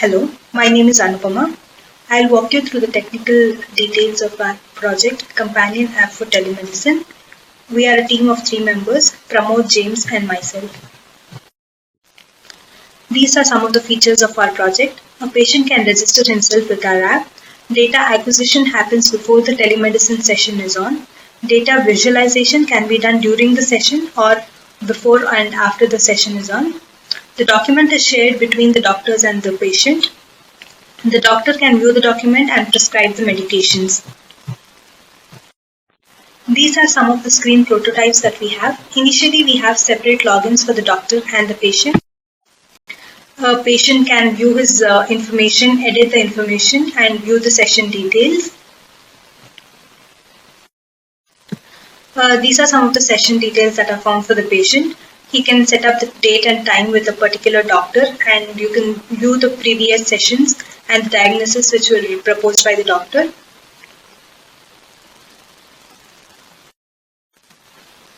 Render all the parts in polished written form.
Hello, my name is Anupama. I'll walk you through the technical details of our project, Companion App for Telemedicine. We are a team of 3 members, Pramod, James and myself. These are some of the features of our project. A patient can register himself with our app. Data acquisition happens before the telemedicine session is on. Data visualization can be done during the session or before and after the session is on. The document is shared between the doctors and the patient. The doctor can view the document and prescribe the medications. These are some of the screen prototypes that we have. Initially, we have separate logins for the doctor and the patient. A patient can view his information, edit the information, and view the session details. These are some of the session details that are found for the patient. He can set up the date and time with a particular doctor, and you can view the previous sessions and the diagnosis which will be proposed by the doctor.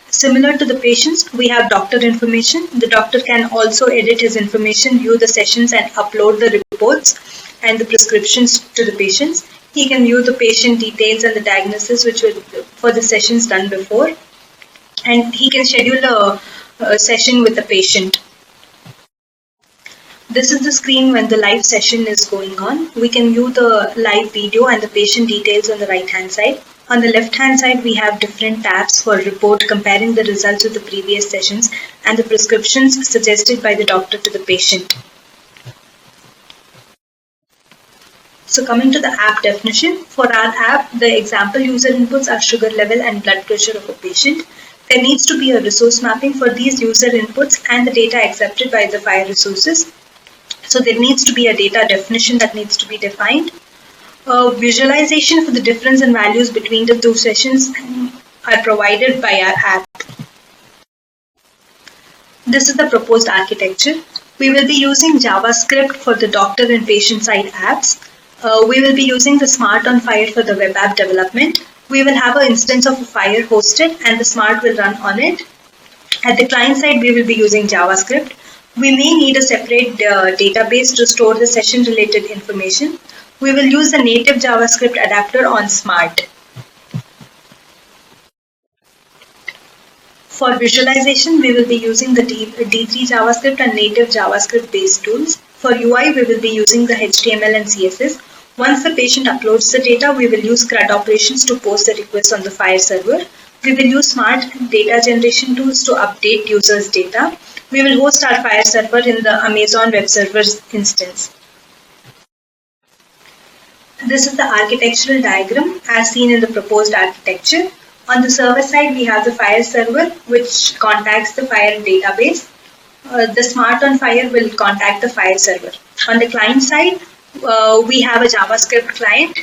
Similar to the patients, we have doctor information. The doctor can also edit his information, view the sessions and upload the reports and the prescriptions to the patients. He can view the patient details and the diagnosis which were for the sessions done before. And he can schedule a session with the patient. This is the screen when the live session is going on. We can view the live video and the patient details on the right hand side. On the left hand side, we have different tabs for report comparing the results of the previous sessions and the prescriptions suggested by the doctor to the patient. So coming to the app definition, for our app, the example user inputs are sugar level and blood pressure of a patient. There needs to be a resource mapping for these user inputs and the data accepted by the FHIR resources. So there needs to be a data definition that needs to be defined. Visualization for the difference in values between the two sessions are provided by our app. This is the proposed architecture. We will be using JavaScript for the doctor and patient side apps. We will be using the Smart on FHIR for the web app development. We will have an instance of a FHIR hosted and the Smart will run on it. At the client side, we will be using JavaScript. We may need a separate database to store the session related information. We will use the native JavaScript adapter on Smart. For visualization, we will be using the D3 JavaScript and native JavaScript based tools. For UI, we will be using the HTML and CSS. Once the patient uploads the data, we will use CRUD operations to post the request on the FHIR server. We will use smart data generation tools to update users' data. We will host our FHIR server in the Amazon Web Servers instance. This is the architectural diagram as seen in the proposed architecture. On the server side, we have the FHIR server which contacts the FHIR database. The Smart on FHIR will contact the FHIR server. On the client side, we have a JavaScript client.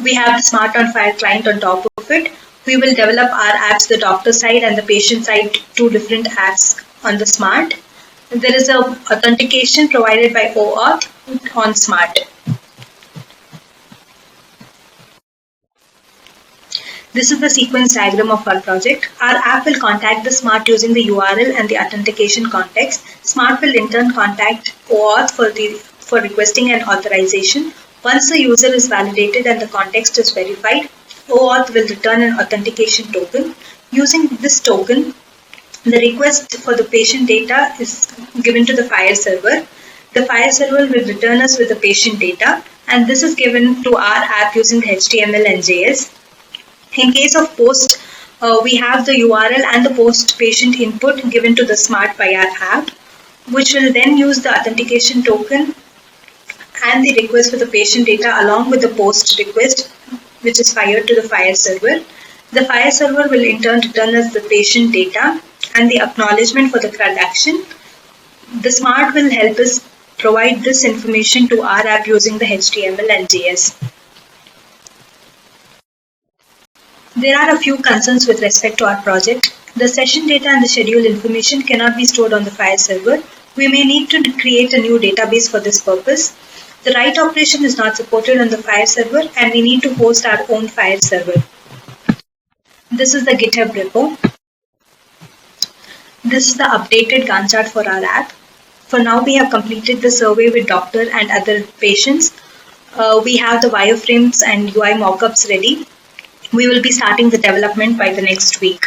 We have the Smart on FHIR client on top of it. We will develop our apps, the doctor side and the patient side, two different apps on the Smart. There is a authentication provided by OAuth on Smart. This is the sequence diagram of our project. Our app will contact the Smart using the URL and the authentication context. Smart will in turn contact OAuth for requesting an authorization. Once the user is validated and the context is verified, OAuth will return an authentication token. Using this token, the request for the patient data is given to the FHIR server. The FHIR server will return us with the patient data, and this is given to our app using the HTML and JS. In case of post, we have the URL and the post patient input given to the Smart by our app, which will then use the authentication token and the request for the patient data along with the post request, which is fired to the FHIR server. The FHIR server will in turn return us the patient data and the acknowledgement for the CRUD action. The Smart will help us provide this information to our app using the HTML and JS. There are a few concerns with respect to our project. The session data and the schedule information cannot be stored on the FHIR server. We may need to create a new database for this purpose. The write operation is not supported on the FHIR server and we need to host our own FHIR server. This is the GitHub repo. This is the updated Gantt chart for our app. For now, we have completed the survey with doctor and other patients. We have the wireframes and UI mockups ready. We will be starting the development by the next week.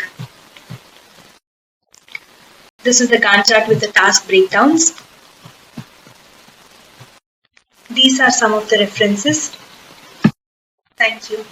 This is the Gantt chart with the task breakdowns. These are some of the references. Thank you.